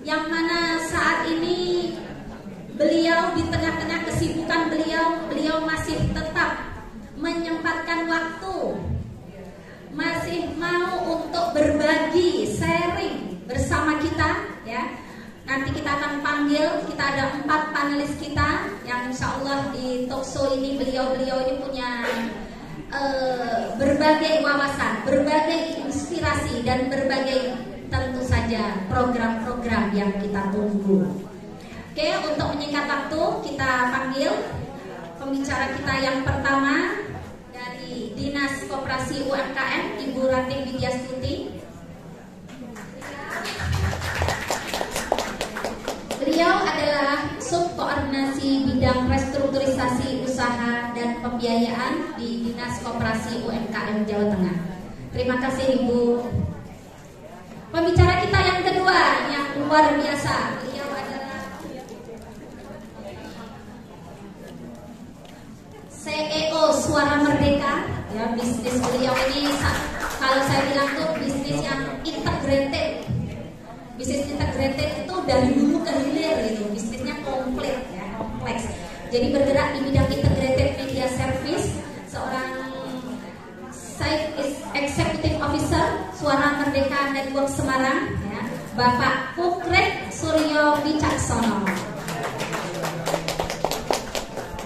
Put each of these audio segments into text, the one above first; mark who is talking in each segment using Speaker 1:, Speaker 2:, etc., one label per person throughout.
Speaker 1: yang mana saat ini beliau di tengah-tengah kesibukan beliau masih tetap menyempatkan waktu, masih mau untuk berbagi, sharing bersama kita ya. Nanti kita akan panggil, kita ada 4 panelis kita yang insya Allah di talkshow ini beliau ini punya berbagai wawasan, berbagai inspirasi dan berbagai tentu saja program-program yang kita tunggu. Oke, untuk menyingkat waktu kita panggil pembicara kita yang pertama dari Dinas Koperasi UMKM, Ibu Ratih Widyastuti. Beliau adalah Subkoordinasi Bidang Restrukturisasi Usaha dan Pembiayaan di Dinas Koperasi UMKM Jawa Tengah. Terima kasih Ibu. Pembicara kita yang kedua yang luar biasa, beliau adalah CEO Suara Merdeka. Ya, bisnis beliau ini kalau saya bilang tuh bisnis yang integrated. Bisnis integrated itu dari dulu ke hilir gitu, bisnisnya komplit ya, kompleks. Jadi bergerak di bidang integrated media service, seorang Executive Officer Suara Merdeka Network Semarang ya, Bapak Kukret Suryo Wicaksono.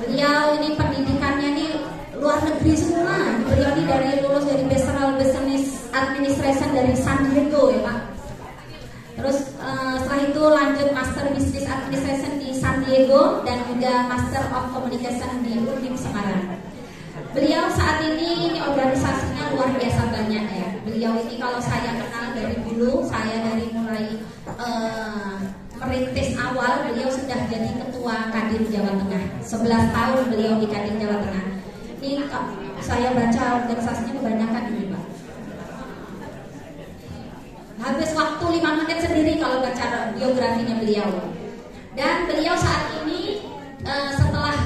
Speaker 1: Beliau ini pendidikannya nih luar negeri semua. Beliau ini lulus dari Bachelor Business Administration dari San Diego ya Pak. Terus setelah itu lanjut Master Business Administration di San Diego dan juga Master of Communication di UNIM Semarang. Beliau saat ini organisasinya luar biasa banyak ya. Beliau ini kalau saya kenal dari dulu, saya dari mulai merintis awal, beliau sudah jadi Ketua Kadin Jawa Tengah. 11 tahun beliau di Kadin Jawa Tengah. Ini saya baca organisasinya kebanyakan ini Pak. Habis waktu 5 menit sendiri kalau baca biografinya beliau. Dan beliau saat ini setelah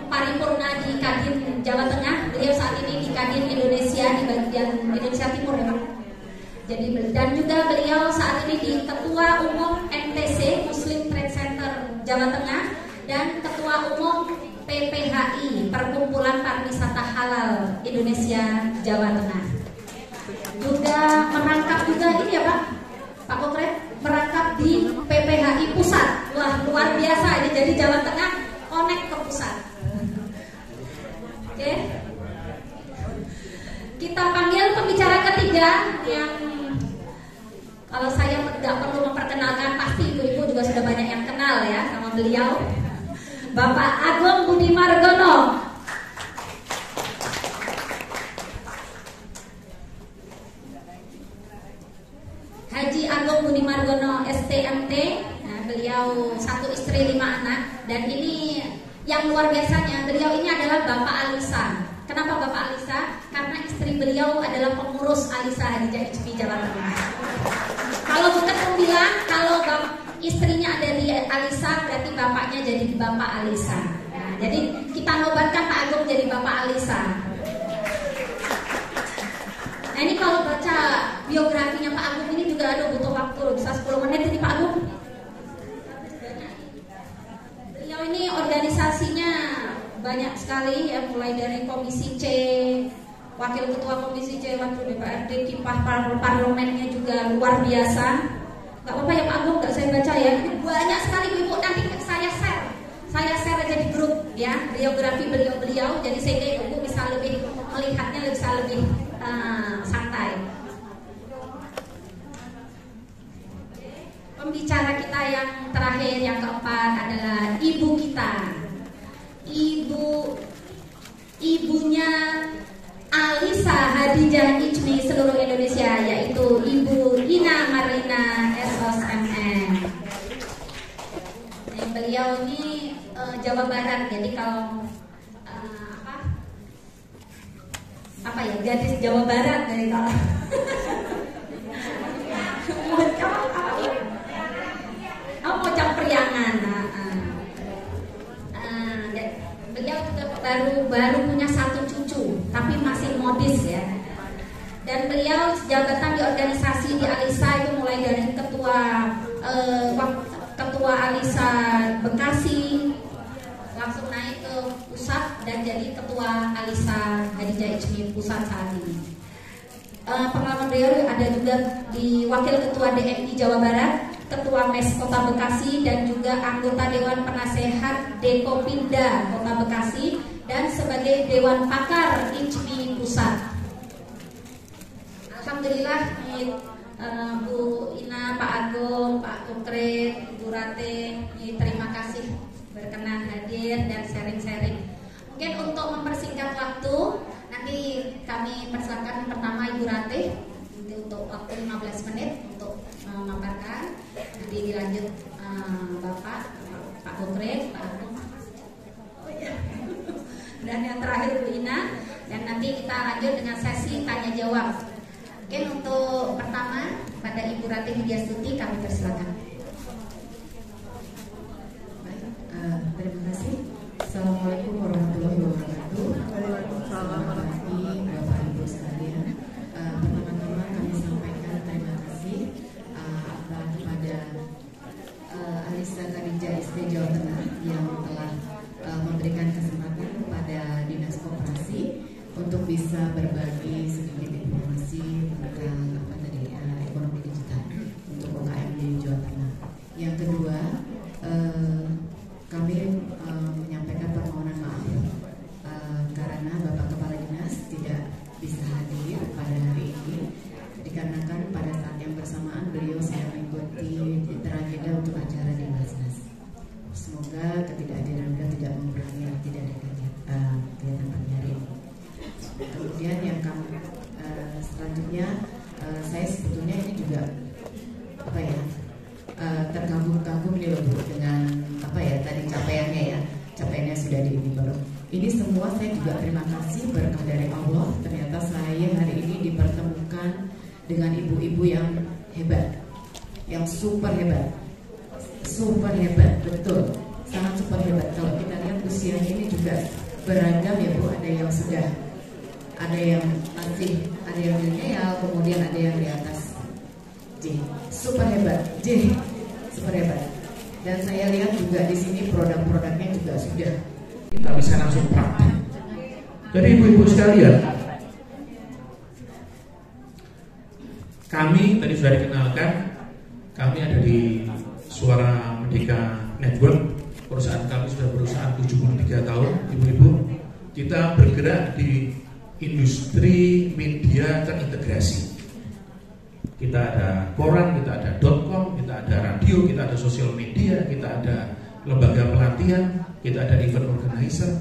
Speaker 1: paripurna di Kadin Jawa Tengah, beliau saat ini di Kadin Indonesia di bagian Indonesia Timur ya Pak. Jadi dan juga beliau saat ini di Ketua Umum MTC Muslim Trade Center Jawa Tengah dan Ketua Umum PPHI Perkumpulan Pariwisata Halal Indonesia Jawa Tengah. Juga merangkap juga ini ya Pak Kokret, merangkap di PPHI Pusat. Wah luar biasa ini, jadi Jawa Tengah connect ke pusat. Oke, kita panggil pembicara ketiga yang kalau saya nggak perlu memperkenalkan pasti ibu-ibu juga sudah banyak yang kenal ya sama beliau, Bapak Agung Budi Margono. Haji Agung Budi Margono STMT, nah, beliau 1 istri 5 anak. Dan ini yang luar biasanya, beliau ini adalah Bapak Alisa. Kenapa Bapak Alisa? Karena istri beliau adalah pengurus Alisa Hadijah HB Jawa Tengah. Kalau bukan bilang kalau istrinya ada di Alisa, berarti bapaknya jadi Bapak Alisa. Nah, jadi kita nobatkan Pak Agung jadi Bapak Alisa. Nah ini kalau baca biografinya Pak Agung ini juga ada butuh waktu bisa 10 menit ini Pak Agung. Beliau ini organisasinya banyak sekali ya, mulai dari Komisi C, Wakil Ketua Komisi C, Wakil DPRD, kipas parlemennya juga luar biasa. Gak apa-apa ya Pak Agung, gak saya baca ya. Ini banyak sekali ibu, nanti saya share aja di grup ya biografi beliau, jadi sehingga ibu bisa lebih melihatnya bisa lebih santai. Pembicara kita yang terakhir, yang keempat adalah ibu kita, ibunya Alisa Hadijah Ijmi seluruh Indonesia, yaitu Ibu Ina Marlina SOSMM. Beliau ini Jawa Barat, jadi kalau apa ya, gadis Jawa Barat dari kalau Mojang Priangan. Beliau juga baru punya 1 cucu, tapi masih modis ya. Dan beliau jabatan di organisasi di Alisa itu mulai dari ketua Alisa Bekasi langsung naik ke pusat dan jadi ketua Alisa Khadijah Ijmi pusat saat ini. Pengalaman beliau ada juga di wakil ketua DMI Jawa Barat, ketua MES Kota Bekasi, dan juga anggota Dewan Penasehat Dekopinda Kota Bekasi, dan sebagai Dewan Pakar Ijmi Pusat. Alhamdulillah, Bu Ina, Pak Agung, Pak Konkret, Ibu Rate, terima kasih berkenan hadir dan sharing-sharing. Mungkin untuk mempersingkat waktu, nanti kami persilakan pertama Ibu Rate untuk waktu 15 menit untuk memaparkan. Nanti dilanjut Bapak, Pak Konkret, Pak Agung, dan yang terakhir Bu Ina, dan nanti kita lanjut dengan sesi tanya jawab. Mungkin untuk pertama pada Ibu Rate Widyastuti kami persilakan.
Speaker 2: Terima kasih. Assalamualaikum warahmatullahi wabarakatuh. Selamat pagi Bapak Ibu sekalian. Pertama-tama kami sampaikan terima kasih kepada Alisa Khadijah SD Jawa Tengah yang telah memberikan kesempatan kepada Dinas Koperasi untuk bisa berbagi sedikit informasi tentang ekonomi digital untuk UKM di Jawa Tengah. Yang kedua, kami menyampaikan permohonan maaf karena Bapak Kepala Dinas tidak bisa hadir pada hari ini dikarenakan pada saat yang bersamaan beliau sedang mengikuti agenda untuk acara di Basnas. Semoga ketidakhadiran beliau tidak mengurangi arti dari kegiatan pagi hari ini. Kemudian yang selanjutnya saya sebetulnya ini juga terkagum-kagum nih loh Bu dengan tadi capaiannya sudah di baru. Ini semua saya juga terima kasih berkah dari Allah. Ternyata saya hari ini dipertemukan dengan ibu-ibu yang hebat, yang super hebat, betul, sangat super hebat. Kalau kita lihat usianya ini juga beragam ya Bu, ada yang sudah, ada yang masih, ada yang milenial, kemudian ada yang di atas. Super hebat. Dan saya lihat juga di sini produk-produknya juga sudah.
Speaker 3: Kita bisa langsung praktek. Jadi ibu-ibu sekalian, kami tadi sudah dikenalkan, kami ada di Suara Merdeka Network. Perusahaan kami sudah berusaha 73 tahun, ibu-ibu. Kita bergerak di industri media terintegrasi. Kita ada koran, kita ada .com, kita ada radio, kita ada sosial media, kita ada lembaga pelatihan, kita ada event organizer.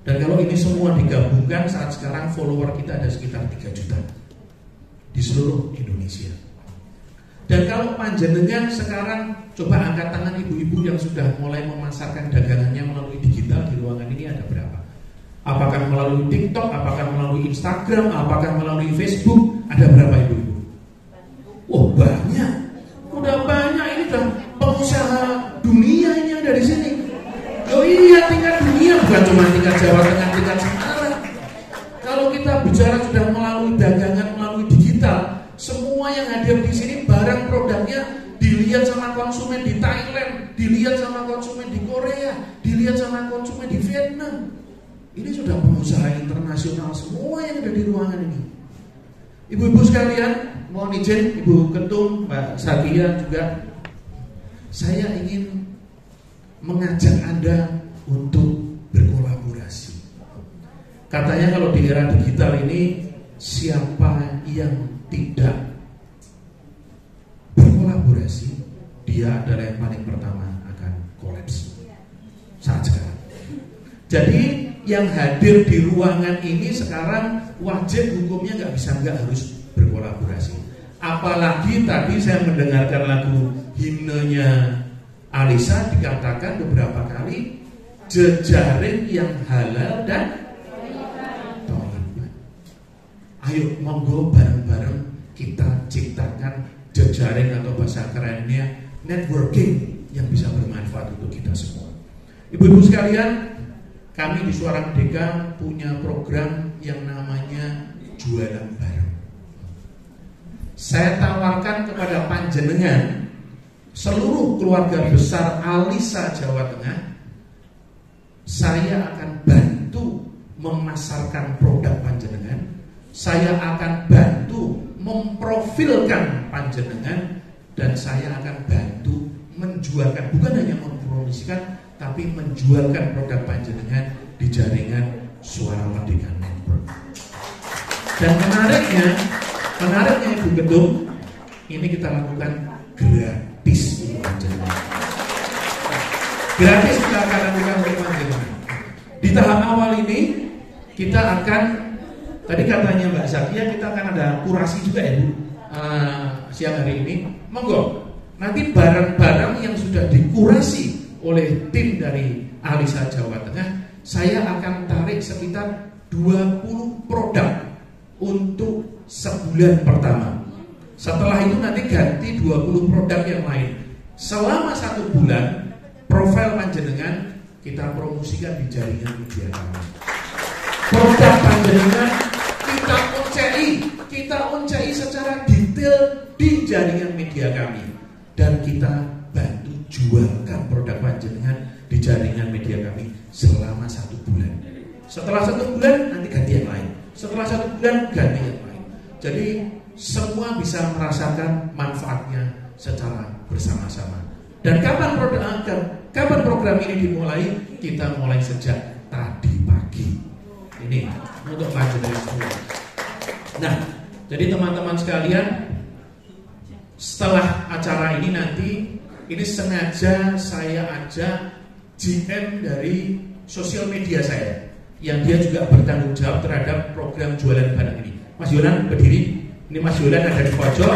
Speaker 3: Dan kalau ini semua digabungkan, saat sekarang follower kita ada sekitar 3 juta di seluruh Indonesia. Dan kalau panjenengan sekarang coba angkat tangan ibu-ibu yang sudah mulai memasarkan dagangannya melalui digital di ruangan ini, ada berapa? Apakah melalui TikTok, apakah melalui Instagram, apakah melalui Facebook? Ada berapa ibu-ibu? Oh banyak, udah banyak. Ini udah pengusaha dunia ini yang dari sini. Oh iya, tingkat dunia, bukan cuma tingkat Jawa Tengah, tingkat Semarang. Kalau kita bicara sudah melalui dagangan, melalui digital, semua yang hadir di sini barang produknya dilihat sama konsumen di Thailand, dilihat sama konsumen di Korea, dilihat sama konsumen di Vietnam. Ini sudah pengusaha internasional semua yang ada di ruangan ini. Ibu-ibu sekalian, mohon izin Ibu Ketum, Mbak Sakia juga, saya ingin mengajak Anda untuk berkolaborasi. Katanya kalau di era digital ini, siapa yang tidak berkolaborasi, dia adalah yang paling pertama akan kolaps saat sekarang. Jadi yang hadir di ruangan ini sekarang wajib hukumnya nggak harus berkolaborasi. Apalagi tadi saya mendengarkan lagu himnenya Alisa, dikatakan beberapa kali jejaring yang halal dan thayyiban. Ayo monggo bareng-bareng kita ciptakan jejaring atau bahasa kerennya networking yang bisa bermanfaat untuk kita semua. Ibu-ibu sekalian, kami di Suara Merdeka punya program yang namanya jualan bareng. Saya tawarkan kepada panjenengan seluruh keluarga besar Alisa Jawa Tengah, saya akan bantu memasarkan produk panjenengan, saya akan bantu memprofilkan panjenengan, dan saya akan bantu menjualkan, bukan hanya mempromosikan, tapi menjualkan produk panjenengan di jaringan Suara Merdeka Network. Dan menariknya Ibu Ketum, ini kita lakukan gratis, Ibu panjenengan. Gratis kita akan lakukan untuk panjenengan. Di tahap awal ini kita akan, tadi katanya Mbak Zakia, kita akan ada kurasi juga ya Bu, siang hari ini. Monggo, nanti barang-barang yang sudah dikurasi oleh tim dari Alisa Jawa Tengah, saya akan tarik sekitar 20 produk untuk sebulan pertama. Setelah itu nanti ganti 20 produk yang lain. Selama 1 bulan, profil panjenengan kita promosikan di jaringan media kami. Produk panjenengan kita oncei secara detail di jaringan media kami, dan kita bantu jualkan produk panjenengan di jaringan media kami selama 1 bulan. Setelah 1 bulan nanti ganti yang lain. Setelah 1 bulan ganti yang lain. Jadi semua bisa merasakan manfaatnya secara bersama-sama. Dan kapan program ini dimulai? Kita mulai sejak tadi pagi. Ini untuk panjenengan semua. Nah, jadi teman-teman sekalian, setelah acara ini nanti, ini sengaja saya ajak GM dari sosial media saya, yang dia juga bertanggung jawab terhadap program jualan barang ini. Mas Yolan berdiri. Ini Mas Yolan ada di pojok.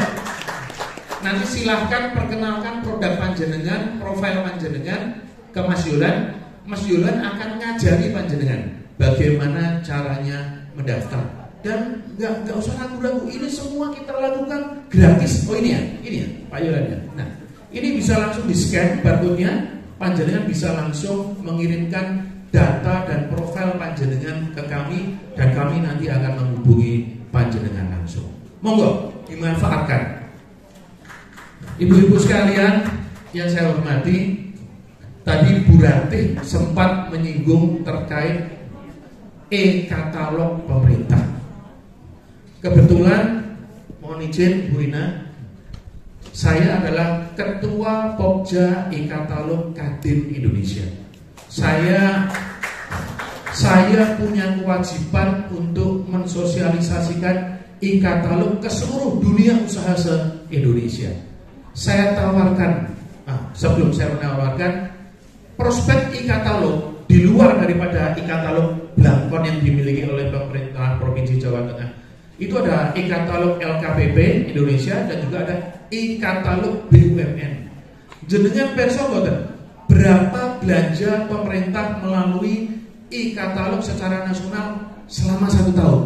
Speaker 3: Nanti silahkan perkenalkan produk panjenengan, profil panjenengan ke Mas Yolan. Mas Yolan akan ngajari panjenengan bagaimana caranya mendaftar. Dan nggak usah ragu-ragu, ini semua kita lakukan gratis. Oh ini ya Pak Yolan ya. Nah, ini bisa langsung di scan barcode-nya, panjenengan bisa langsung mengirimkan data dan profil panjenengan ke kami, dan kami nanti akan menghubungi panjenengan langsung. Monggo dimanfaatkan. Ibu-ibu sekalian yang saya hormati, tadi Bu Ratih sempat menyinggung terkait e-katalog pemerintah. Kebetulan, mohon izin Bu Ina, saya adalah Ketua Pokja e-katalog Kadin Indonesia. Saya punya kewajiban untuk mensosialisasikan e-katalog ke seluruh dunia usaha se-Indonesia. Saya tawarkan, sebelum saya menawarkan prospek e-katalog di luar daripada e-katalog Blangkon yang dimiliki oleh pemerintah Provinsi Jawa Tengah. Itu ada e-katalog LKPP Indonesia dan juga ada e-katalog BUMN. Jenengan perso boten, berapa belanja pemerintah melalui e-katalog secara nasional selama 1 tahun?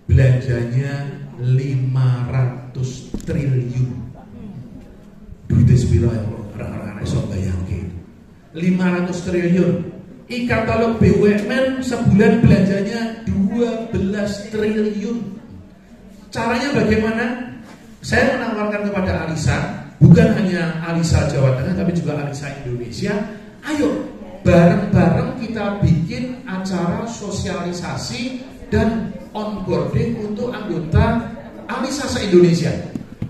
Speaker 3: Belanjanya 500 triliun. Duitnya sepiro ya, orang-orang iso bayangke. 500 triliun. E-katalog BUMN sebulan belanjanya 12 triliun. Caranya bagaimana? Saya menawarkan kepada Alisa, bukan hanya Alisa Jawa Tengah tapi juga Alisa Indonesia. Ayo bareng-bareng kita bikin acara sosialisasi dan onboarding untuk anggota Alisa se-Indonesia.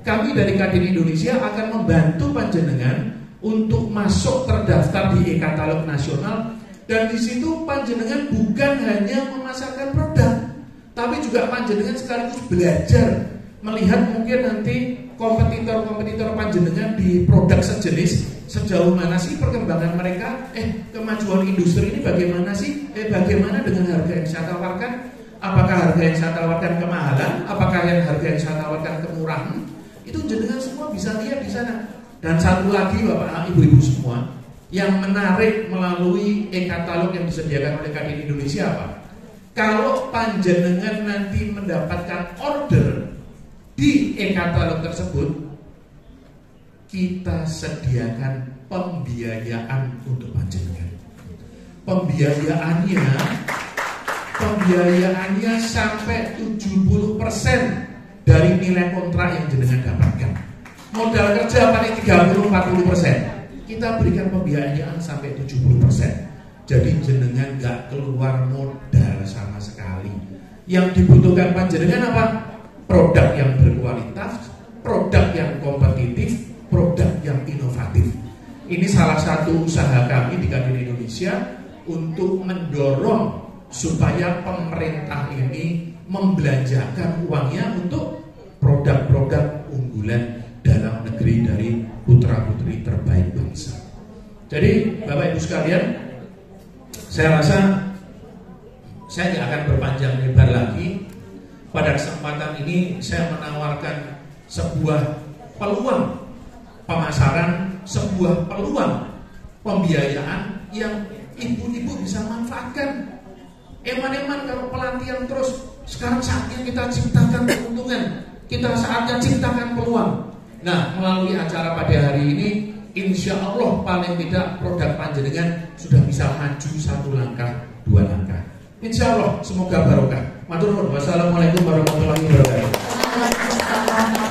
Speaker 3: Kami dari Kadin Indonesia akan membantu panjenengan untuk masuk terdaftar di e-katalog nasional. Dan di situ panjenengan bukan hanya memasarkan produk, tapi juga panjenengan sekaligus belajar melihat mungkin nanti kompetitor-kompetitor panjenengan di produk sejenis, sejauh mana sih perkembangan mereka, kemajuan industri ini bagaimana sih, bagaimana dengan harga yang saya tawarkan, apakah harga yang saya tawarkan kemahalan, apakah harga yang saya tawarkan kemurahan. Itu jenengan semua bisa lihat di sana. Dan satu lagi Bapak Ibu-ibu semua, yang menarik melalui e-katalog yang disediakan oleh Kadin Indonesia apa? Kalau panjenengan nanti mendapatkan order di e-katalog tersebut, kita sediakan pembiayaan untuk panjenengan. Pembiayaannya sampai 70% dari nilai kontrak yang jenengan dapatkan. modal kerja paling 30-40%. Kita berikan pembiayaan sampai 70%. Jadi jenengan nggak keluar modal sama sekali. Yang dibutuhkan panjenengan apa? Produk yang berkualitas, produk yang kompetitif, produk yang inovatif. Ini salah satu usaha kami di Kadin Indonesia untuk mendorong supaya pemerintah ini membelanjakan uangnya untuk produk-produk unggulan dalam negeri dari putra-putri terbaik bangsa. Jadi Bapak Ibu sekalian, saya rasa saya tidak akan berpanjang lebar lagi. Pada kesempatan ini saya menawarkan sebuah peluang pemasaran, sebuah peluang pembiayaan yang ibu-ibu bisa manfaatkan. Eman-eman kalau pelatihan terus, sekarang saatnya kita ciptakan keuntungan, kita saatnya ciptakan peluang. Nah, melalui acara pada hari ini, insya Allah paling tidak produk panjenengan sudah bisa maju 1 langkah, 2 langkah. Insya Allah, semoga barokah. Matur nuwun. Wassalamualaikum warahmatullahi wabarakatuh.